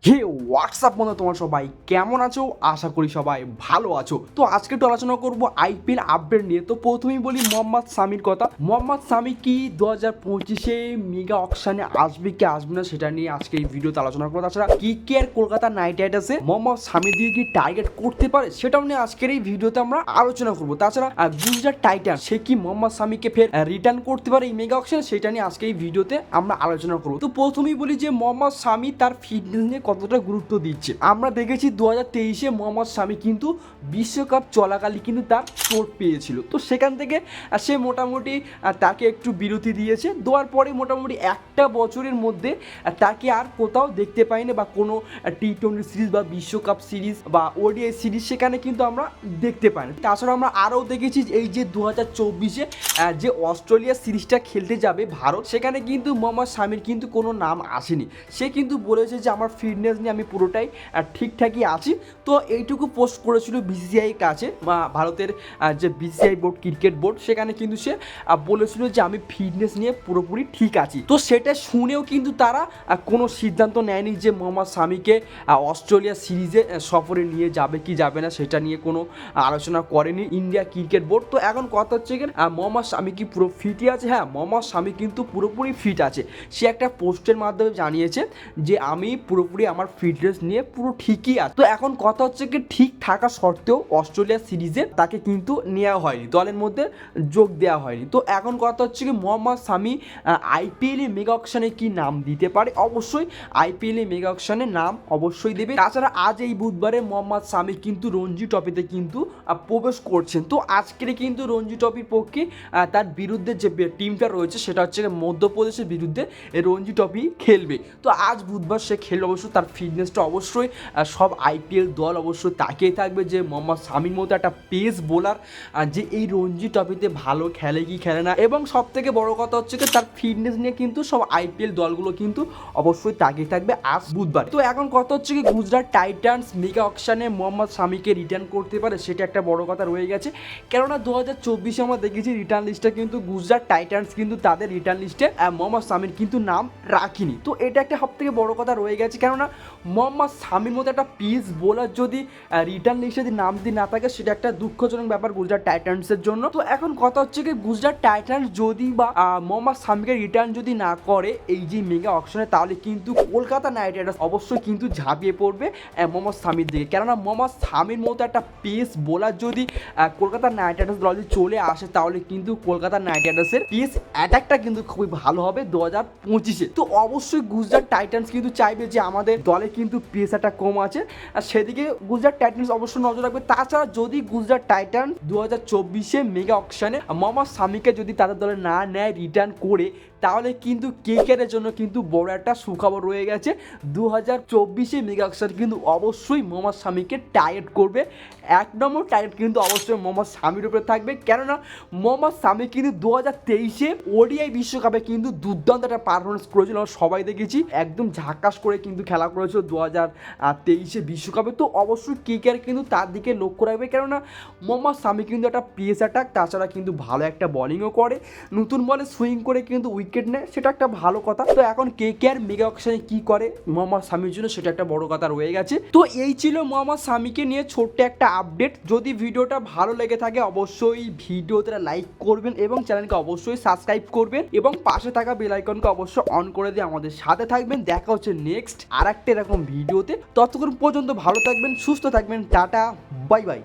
হে WhatsApp বন্ধু, তোমার সবাই কেমন আছো? আশা করি সবাই ভালো আছো। তো আজকে একটু আলোচনা করবো আইপিএল আপডেট নিয়ে। তো প্রথমেই বলি মোহাম্মদ সামির কথা। মোহাম্মদ সামি কি 2025-এ মেগা অকশনে আসবে কি আসবে না সেটা নিয়ে আজকে এই ভিডিওতে আলোচনা করবো। তাছাড়া কে আর কলকাতা নাইট রাইডার্সে মোহাম্মদ সামি দিয়ে কি টার্গেট করতে পারে সেটাও নিয়ে আজকের এই ভিডিওতে আমরা আলোচনা করবো। তাছাড়া গুজরাট টাইটান সে কি মোহাম্মদ সামিকে ফের রিটার্ন করতে পারে এই মেগা অকশনে সেটা নিয়ে আজকে এই ভিডিওতে আমরা আলোচনা করবো। তো প্রথমেই বলি যে মোহাম্মদ সামি তার ফিটনেস নিয়ে কতটা গুরুত্ব দিচ্ছে। আমরা দেখেছি 2023-এ মোহাম্মদ সামি কিন্তু বিশ্বকাপ চলাকালীন কিন্তু তার চোট পেয়েছিল। তো সেখান থেকে সে মোটামুটি তাকে একটু বিরতি দিয়েছে, দেওয়ার পরে মোটামুটি একটা বছরের মধ্যে তাকে আর কোথাও দেখতে পাইনি, বা কোনো টি-20 সিরিজ বা বিশ্বকাপ সিরিজ বা ওডিআই সিরিজ সেখানে কিন্তু আমরা দেখতে পাইনি। তাছাড়া আমরা আরও দেখেছি এই যে 2024-এ যে অস্ট্রেলিয়া সিরিজটা খেলতে যাবে ভারত, সেখানে কিন্তু মোহাম্মদ সামির কিন্তু কোনো নাম আসেনি। সে কিন্তু বলেছে যে আমার ফিটনেস নিয়ে আমি পুরোটাই ঠিকঠাকই আছি। তো এইটুকু পোস্ট করেছিল বিসিসিআই কাছে, ভারতের যে বিসিসিআই বোর্ড, ক্রিকেট বোর্ড, সেখানে কিন্তু সে বলেছিল যে আমি ফিটনেস নিয়ে পুরোপুরি ঠিক আছি। তো সেটা শুনেও কিন্তু তারা কোনো সিদ্ধান্ত নেয়নি যে মোহাম্মদ সামিকে অস্ট্রেলিয়া সিরিজে সফরে নিয়ে যাবে কি যাবে না সেটা নিয়ে কোনো আলোচনা করেনি ইন্ডিয়া ক্রিকেট বোর্ড। তো এখন কথা হচ্ছে কি মোহাম্মদ সামি কি পুরো ফিটই আছে? হ্যাঁ, মোহাম্মদ সামি কিন্তু পুরোপুরি ফিট আছে। সে একটা পোস্টের মাধ্যমে জানিয়েছে যে আমি পুরোপুরি আমার ফিটনেস নিয়ে পুরো ঠিকই আছে। তো এখন কথা হচ্ছে কি ঠিক থাকা সত্ত্বেও অস্ট্রেলিয়া সিরিজে তাকে কিন্তু নেওয়া হয়নি, দলের মধ্যে যোগ দেওয়া হয়নি। তো এখন কথা হচ্ছে কি মোহাম্মদ সামি আইপিএল মেগা অকশনে কি নাম দিতে পারে? অবশ্যই আইপিএল মেগা অকশনে নাম অবশ্যই দেবে। তাছাড়া আজ এই বুধবারে মোহাম্মদ সামি কিন্তু রঞ্জি ট্রফিতে কিন্তু প্রবেশ করছেন। তো আজকের কিন্তু রঞ্জি ট্রফির পক্ষে তার বিরুদ্ধে যে টিমটা রয়েছে সেটা হচ্ছে মধ্যপ্রদেশের বিরুদ্ধে রঞ্জি ট্রফি খেলবে। তো আজ বুধবার সে খেলবে। অবশ্যই তার ফিটনেসটা অবশ্যই সব আইপিএল দল অবশ্যই তাকিয়ে থাকবে যে মোহাম্মদ সামির মতো একটা পেস বোলার যে এই রঞ্জি ট্রফিতে ভালো খেলে কি খেলে না, এবং সব থেকে বড় কথা হচ্ছে কি তার ফিটনেস নিয়ে কিন্তু সব আইপিএল দলগুলো কিন্তু অবশ্যই তাকিয়ে থাকবে আজ বুধবার। তো এখন কথা হচ্ছে কি গুজরাট টাইটান্স মেগা অকশনে মোহাম্মদ সামিকে রিটার্ন করতে পারে, সেটা একটা বড় কথা রয়ে গেছে। কেননা 2024-এ আমরা দেখেছি রিটার্ন লিস্টে কিন্তু গুজরাট টাইটান্স কিন্তু তাদের রিটার্ন লিস্টে মোহাম্মদ সামির কিন্তু নাম রাখিনি। তো এটা একটা সব থেকে বড় কথা রয়ে গেছে, কেননা মোহাম্মদ সামির মতো একটা পিস বোলার যদি রিটার্ন লিস্টে যদি নাম দিয়ে না থাকে সেটা একটা দুঃখজনক ব্যাপার গুজরাট টাইটান্সের জন্য। তো এখন কথা হচ্ছে কি গুজরাট টাইটান্স যদি বা মোহাম্মদ সামিকে রিটার্ন যদি না করে এই যে মেগা অকশনে, তাহলে কিন্তু কলকাতা নাইট রাইডার্স অবশ্যই কিন্তু ঝাঁপিয়ে পড়বে মোহাম্মদ সামির দিকে। কেননা মোহাম্মদ সামির মতো একটা পেস বোলার যদি কলকাতা নাইট রাইডার্স দল যদি চলে আসে, তাহলে কিন্তু কলকাতা নাইট রাইডার্সের পেস অ্যাটাকটা কিন্তু খুবই ভালো হবে 2025-এ। তো অবশ্যই গুজরাট টাইটান্স কিন্তু চাইবে যে আমাদের দলে কিন্তু পেস অ্যাটাক কম আছে, আর সেদিকে গুজরাট টাইটান্স অবশ্যই নজর রাখবে। তাছাড়া যদি গুজরাট টাইটান্স 2024-এ মেগা অকশনে মোহাম্মদ সামিকে যদি তাদের দলে না নেয় রিটার্ন করে, তাহলে কিন্তু কেকেআরের জন্য কিন্তু বড় একটা সুখবর রয়ে গেছে। 2024-এ মেগা অকশন কিন্তু অবশ্যই মোহাম্মদ সামিকে টার্গেট করবে। এক নম্বর টার্গেট কিন্তু অবশ্যই মোহাম্মদ সামির উপরে থাকবে, কেননা মোহাম্মদ সামি কিন্তু 2023-এ ওডিআই বিশ্বকাপে কিন্তু দুর্দান্ত একটা পারফরমেন্স করেছিল, আমরা সবাই দেখেছি। একদম ঝাক্কাস করে কিন্তু খেলা করেছিল 2023-এ বিশ্বকাপে। তো অবশ্যই কেকেআর কিন্তু তার দিকে লক্ষ্য রাখবে, কেননা মোহাম্মদ সামি কিন্তু একটা পেস অ্যাটাক, তাছাড়া কিন্তু ভালো একটা বলিংও করে, নতুন বলে সুইং করে কিন্তু উইকেট নেয়, সেটা একটা ভালো কথা। তো এখন কেকেআর মেগা অকশনে কি করে মোহাম্মদ সামির জন্য সেটা একটা বড় কথা রয়ে গেছে। তো এই ছিল মোহাম্মদ সামিকে নিয়ে ছোট্ট একটা আপডেট। যদি ভিডিওটা ভালো লেগে থাকে অবশ্যই ভিডিওতে লাইক করবেন এবং চ্যানেলকে অবশ্যই সাবস্ক্রাইব করবেন এবং পাশে থাকা বেল আইকনকে অবশ্যই অন করে দিয়ে আমাদের সাথে থাকবেন। দেখা হচ্ছে নেক্সট আর একটা এরকম ভিডিওতে। ততক্ষণ পর্যন্ত ভালো থাকবেন, সুস্থ থাকবেন, টাটা, বাই বাই।